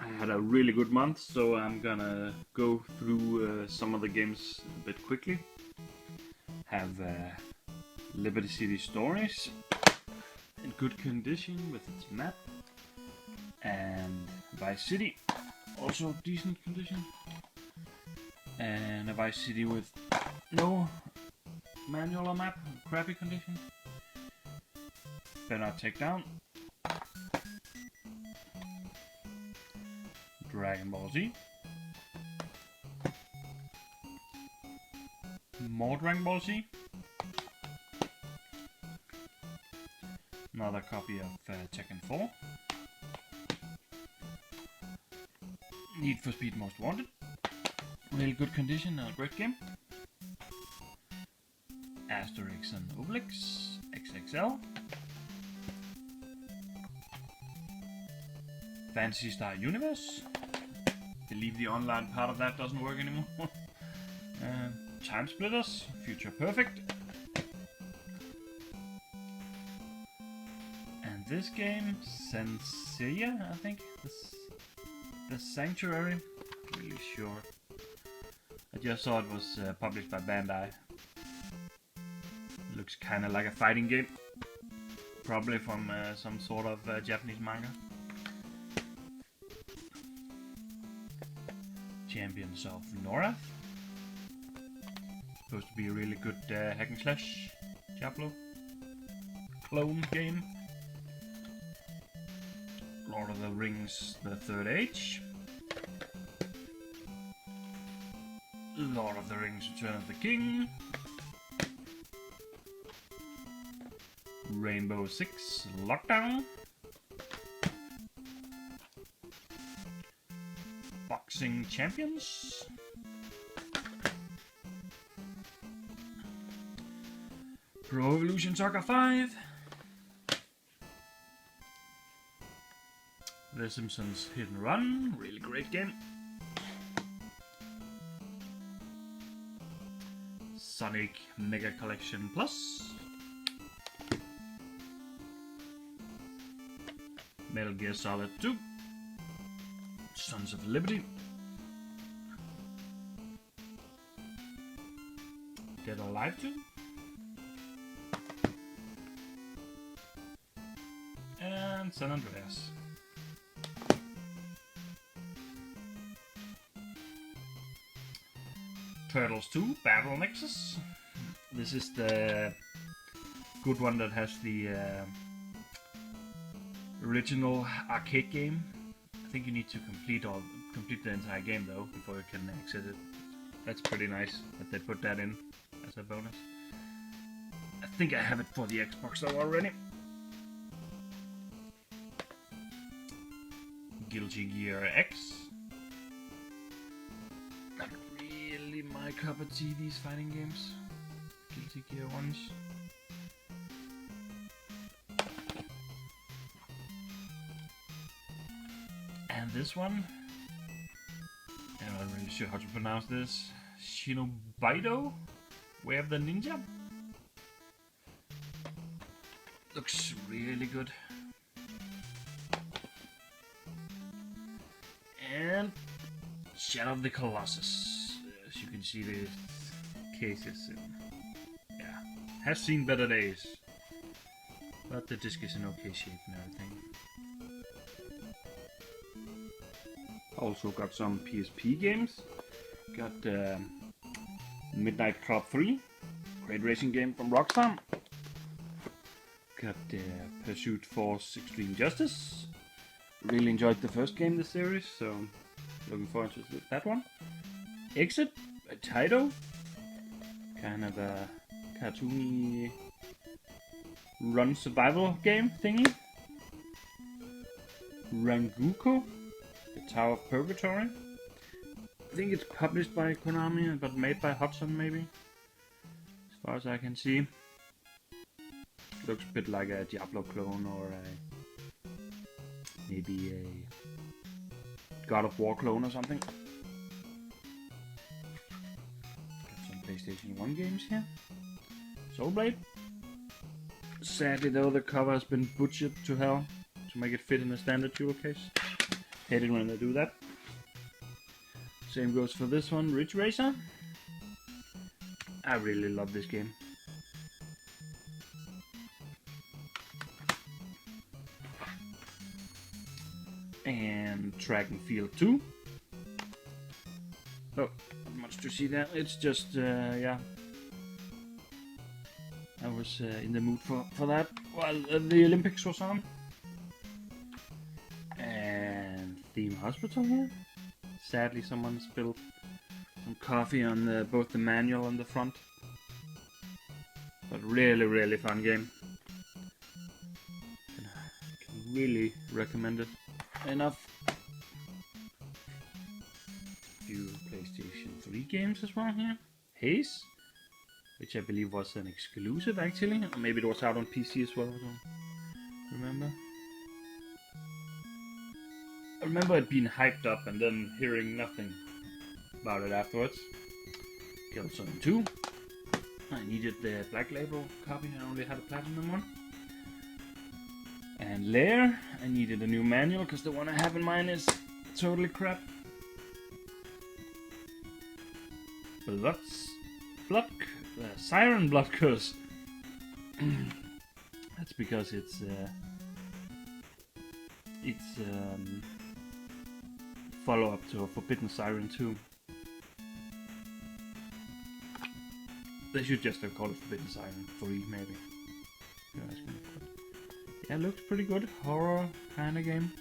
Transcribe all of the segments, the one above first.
I had a really good month, so I'm gonna go through some of the games a bit quickly. Have Liberty City Stories in good condition with its map, and Vice City, also decent condition, and a Vice City with no manual or map, crappy condition. Burnout Takedown, Dragon Ball Z, more Dragon Ball Z, another copy of Tekken 4, Need for Speed Most Wanted, really good condition and a great game, Asterix and Obelix XXL, Phantasy Star Universe, believe the online part of that doesn't work anymore. Time Splitters, Future Perfect. And this game, Senseiya, I think. The Sanctuary, really sure. I just saw it was published by Bandai. Looks kinda like a fighting game. Probably from some sort of Japanese manga. Champions of Norath. Supposed to be a really good hack and slash Diablo clone game. Lord of the Rings: The Third Age. Lord of the Rings: Return of the King. Rainbow Six Lockdown. Boxing Champions. Pro Evolution Soccer 5. The Simpsons Hit and Run, really great game. Sonic Mega Collection Plus. Metal Gear Solid 2. Sons of Liberty. Dead or Alive 2. And San Andreas. Turtles 2 Battle Nexus. This is the good one that has the original arcade game. I think you need to complete the entire game though before you can exit it. That's pretty nice that they put that in as a bonus. I think I have it for the Xbox though already. Guilty Gear X. Not really my cup of tea, these fighting games. Guilty Gear ones. And this one, I'm not really sure how to pronounce this. Shinobido, Way of the Ninja. Looks really good. And Shadow of the Colossus. As you can see, the cases. Yeah, has seen better days. But the disc is in okay shape and everything. Also got some PSP games. Got Midnight Club 3, great racing game from Rockstar. Got Pursuit Force Extreme Justice. Really enjoyed the first game in the series, so looking forward to that one. Exit by Taito. Kind of a cartoony run survival game thingy. Ranguko, The Tower of Purgatory. I think it's published by Konami, but made by Hudson maybe, as far as I can see. Looks a bit like a Diablo clone or maybe a God of War clone or something. Got some PlayStation 1 games here. Soul Blade. Sadly though, the cover has been butchered to hell to make it fit in a standard jewel case. Hate it when they do that. Same goes for this one, Ridge Racer. I really love this game. And Track and Field 2. Oh, not much to see there. It's just, yeah. I was in the mood for that while the Olympics was on. And Theme Hospital here. Sadly, someone spilled some coffee on both the manual and the front. But really, really fun game. Can really recommend it enough. A few PlayStation 3 games as well here. Haze, which I believe was an exclusive actually, or maybe it was out on PC as well, I don't remember. I remember it being hyped up and then hearing nothing about it afterwards. Killzone 2. I needed the Black Label copy, I only had a platinum one. And Lair, I needed a new manual because the one I have in mine is totally crap. Siren Blood Curse. That's because it's follow-up to Forbidden Siren 2. They should just have called it Forbidden Siren 3, maybe. Yeah, looks pretty good. Horror kind of game.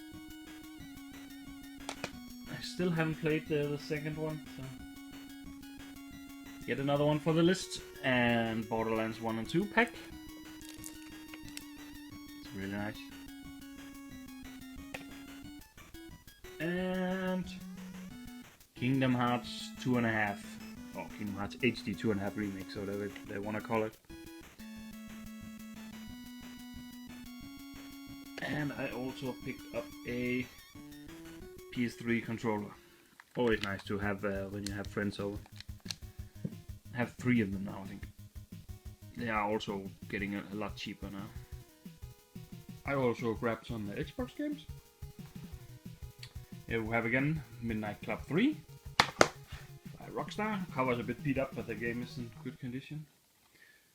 I still haven't played the second one, so yet another one for the list. And Borderlands 1 and 2 pack. It's really nice. And Kingdom Hearts 2.5, or Kingdom Hearts HD 2.5 remix, or whatever they want to call it. And I also picked up a PS3 controller. Always nice to have when you have friends over. I have 3 of them now, I think. They are also getting a lot cheaper now. I also grabbed some Xbox games. Here we have again Midnight Club 3 by Rockstar. Cover's a bit beat up, but the game is in good condition.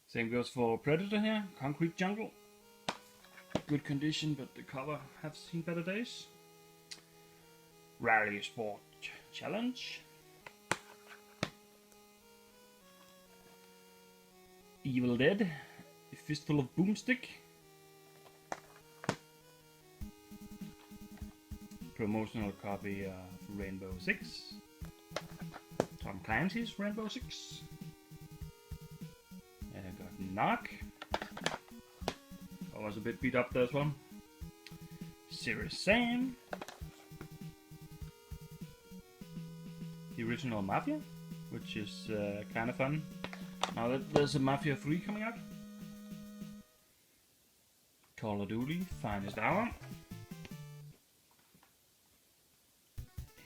Same goes for Predator here, Concrete Jungle. Good condition, but the cover have seen better days. Rally Sport Challenge. Evil Dead, A Fistful of Boomstick. Promotional copy of Rainbow Six. Tom Clancy's Rainbow Six. And I got Knock. I was a bit beat up there as well. Serious Sam. The original Mafia, which is kind of fun. Now that there's a Mafia 3 coming out. Call of Duty, Finest Hour.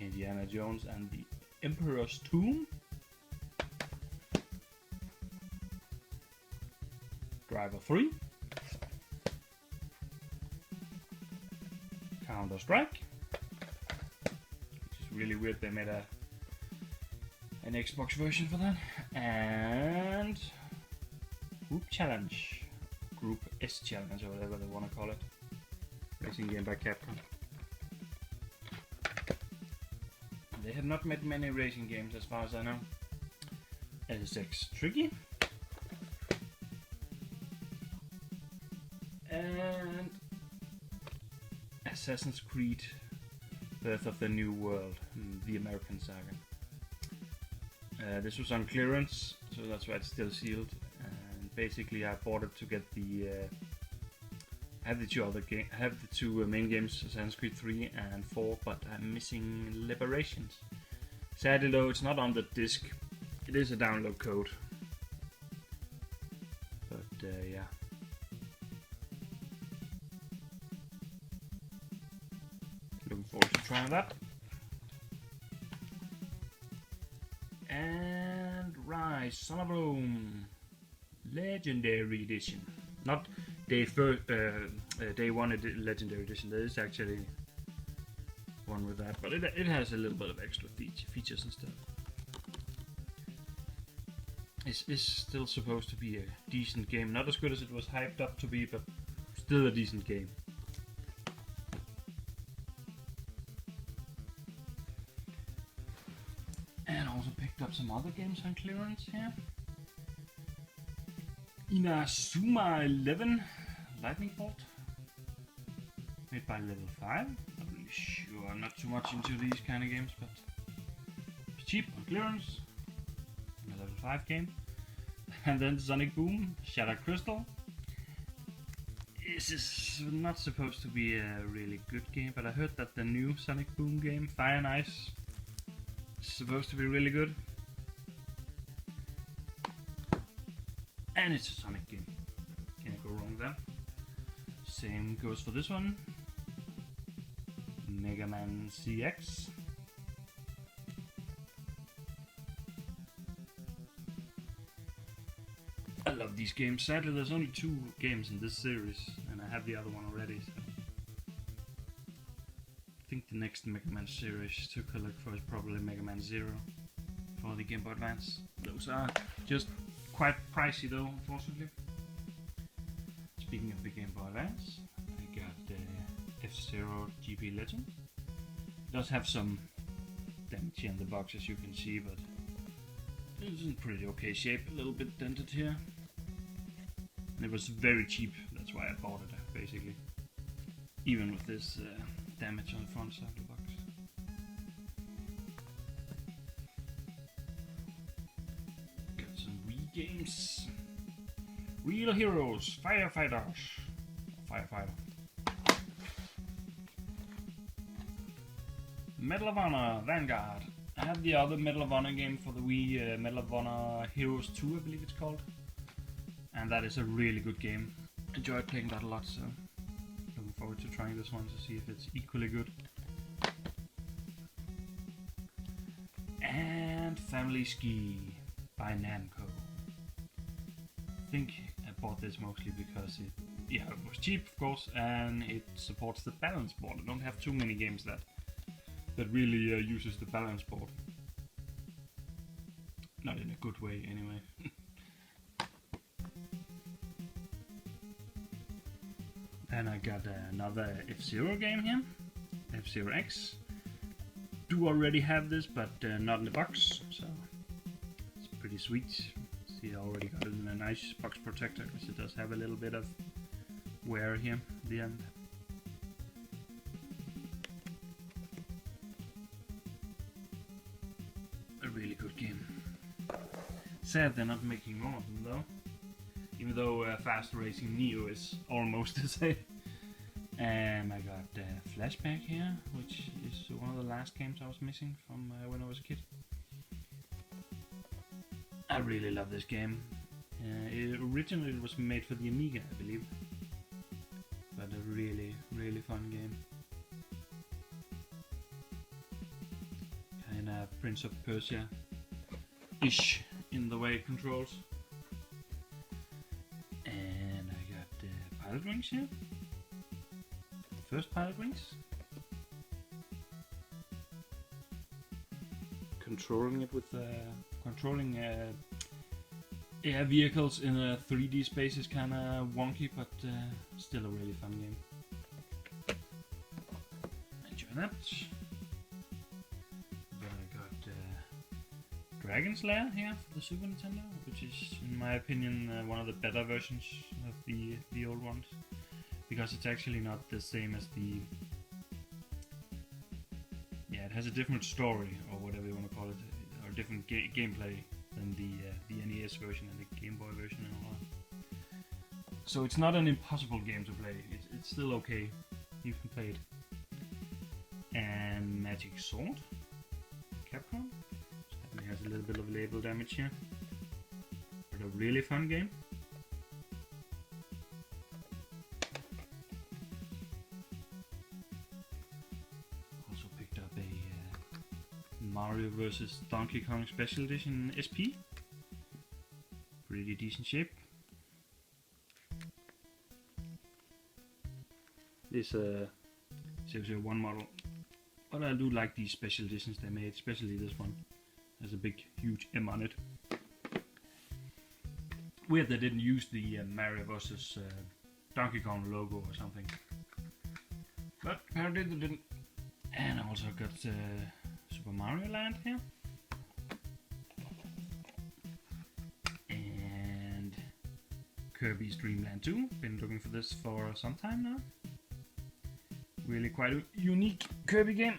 Indiana Jones and the Emperor's Tomb. Driver 3. Counter-Strike. Which is really weird they made an Xbox version for that. And Group Challenge. Group S Challenge or whatever they want to call it. Racing game by Capcom. They have not made many racing games as far as I know. SX Tricky. And Assassin's Creed Birth of the New World, the American saga. This was on clearance, so that's why it's still sealed. And basically I bought it to get the I have the two main games, Assassin's Creed 3 and 4, but I'm missing Liberations. Sadly though, it's not on the disc. It is a download code. But yeah. Looking forward to trying that. And Rise, Son of Rome, Legendary Edition. Not day 1 Legendary Edition. There is actually one with that, but it has a little bit of extra features and stuff. It's still supposed to be a decent game, not as good as it was hyped up to be, but still a decent game. And also picked up some other games on clearance here. Inazuma 11 Lightning Bolt, made by Level 5. Not really sure, I'm not too much into these kind of games, but it's cheap on clearance. A Level 5 game. And then Sonic Boom Shattered Crystal. This is not supposed to be a really good game, but I heard that the new Sonic Boom game, Fire and Ice, is supposed to be really good. And it's a Sonic game. Can't go wrong there. Same goes for this one. Mega Man CX. I love these games. Sadly, there's only 2 games in this series, and I have the other one already. So I think the next Mega Man series to collect for is probably Mega Man Zero for the Game Boy Advance. Those are just quite pricey though, unfortunately. Speaking of the Game Boy Advance, I got F-Zero GP Legend. It does have some damage here in the box, as you can see, but it's in pretty okay shape, a little bit dented here. And it was very cheap, that's why I bought it, basically. Even with this damage on the front side of the box. Got some Wii games. Real Heroes, Firefighters. Firefighter. Medal of Honor, Vanguard. I have the other Medal of Honor game for the Wii, Medal of Honor Heroes 2, I believe it's called. And that is a really good game. Enjoyed playing that a lot, so looking forward to trying this one to see if it's equally good. And Family Ski by Namco. I think I bought this mostly because it was cheap, of course, and it supports the balance board. I don't have too many games that really uses the balance board. Not in a good way, anyway. And I got another F-Zero game here, F-Zero X. Do already have this, but not in the box, so it's pretty sweet. See, I already got it in a nice box protector, because it does have a little bit of wear here at the end. A really good game. Sad they're not making more of them though. Even though Fast Racing Neo is almost the same. And I got Flashback here, which is one of the last games I was missing from when I was a kid. I really love this game. Originally it was made for the Amiga, I believe. But a really, really fun game. Kinda Prince of Persia-ish in the way it controls. And I got Pilot Wings here. First Pilot Wings. Controlling it with controlling air vehicles in a 3D space is kind of wonky, but still a really fun game. Enjoy that. Then I got Dragon's Lair here for the Super Nintendo, which is, in my opinion, one of the better versions of the old ones, because it's actually not the same as the. Yeah, it has a different story, or whatever you want to call it, or different gameplay than the NES version and the Game Boy version and all that. So it's not an impossible game to play. It's still okay. You can play it. And Magic Sword, Capcom. It has a little bit of label damage here, but a really fun game. Also picked up a Mario vs. Donkey Kong Special Edition SP. Pretty decent shape. This 001 model But I do like these special editions they made, especially this one. Has a big, huge M on it. Weird they didn't use the Mario vs. Donkey Kong logo or something. But apparently they didn't. And I also got Super Mario Land here. And Kirby's Dream Land 2. Been looking for this for some time now. Really quite a unique Kirby game.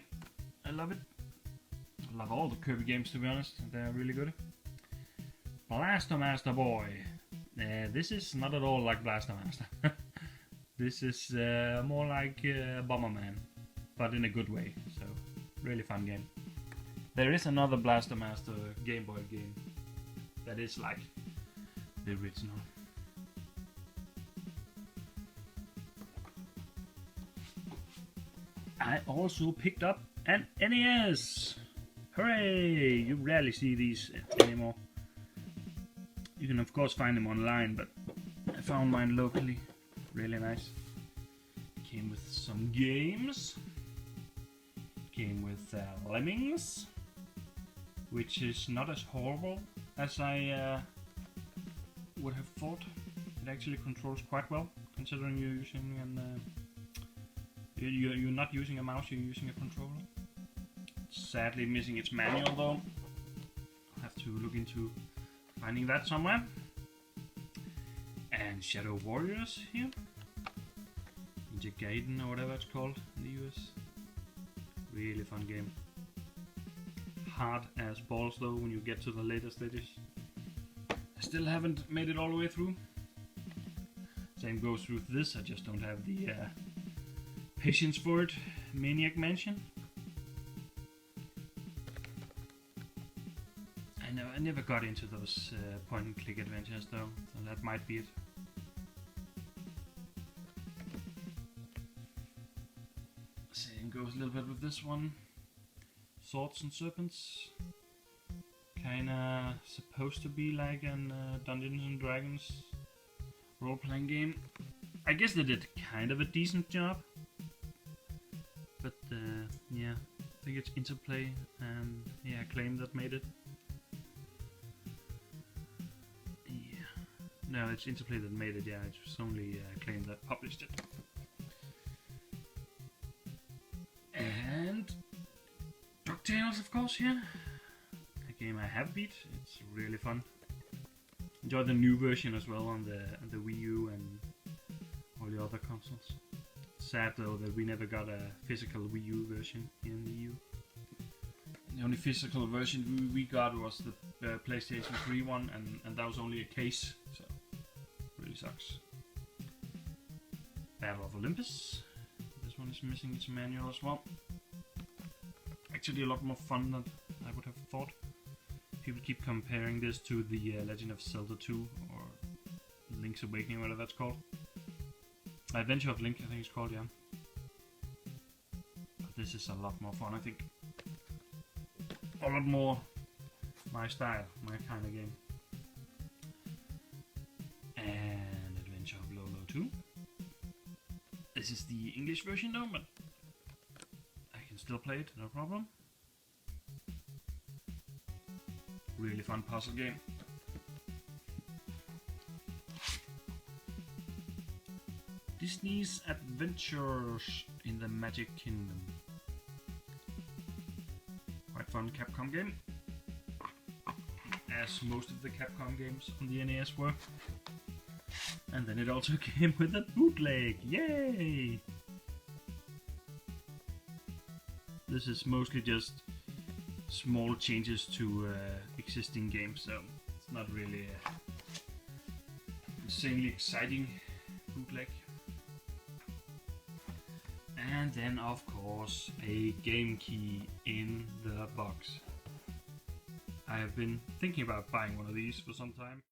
I love it. I love all the Kirby games, to be honest. They're really good. Blaster Master Boy. This is not at all like Blaster Master. This is more like Bomberman, but in a good way. So, really fun game. There is another Blaster Master Game Boy game that is like the original. I also picked up an NES! Hooray! You rarely see these anymore. You can of course find them online, but I found mine locally. Really nice. Came with some games. Came with Lemmings, which is not as horrible as I would have thought. It actually controls quite well, considering you're using an you're not using a mouse, you're using a controller. Sadly missing its manual though. I'll have to look into finding that somewhere. And Shadow Warriors here. Ninja Gaiden or whatever it's called in the US. Really fun game. Hard as balls though when you get to the later stages. I still haven't made it all the way through. Same goes with this, I just don't have the patience for it. Maniac Mansion. I never got into those point and click adventures though, so that might be it. Same goes a little bit with this one. Swords and Serpents. Kinda supposed to be like an Dungeons and Dragons role-playing game. I guess they did kind of a decent job. But yeah, I think it's Interplay and yeah, Acclaim that made it. Yeah, no, it's Interplay that made it. Yeah, it was only Acclaim that published it. And DuckTales, of course, yeah. A game I have beat. It's really fun. Enjoy the new version as well on the Wii U and all the other consoles. Sad though that we never got a physical Wii U version in the EU. The only physical version we got was the PlayStation 3 one, and that was only a case, so really sucks. Battle of Olympus. This one is missing its manual as well. Actually a lot more fun than I would have thought. People keep comparing this to the Legend of Zelda 2 or Link's Awakening, whatever that's called. Adventure of Link, I think it's called, yeah. But this is a lot more fun, I think. A lot more my style, my kind of game. And Adventure of Lolo 2. This is the English version though, but I can still play it, no problem. Really fun puzzle game. Disney's Adventures in the Magic Kingdom. Quite fun Capcom game. As most of the Capcom games on the NES were. And then it also came with a bootleg. Yay! This is mostly just small changes to existing games, so it's not really insanely exciting bootleg. And then of course a game key in the box. I have been thinking about buying one of these for some time.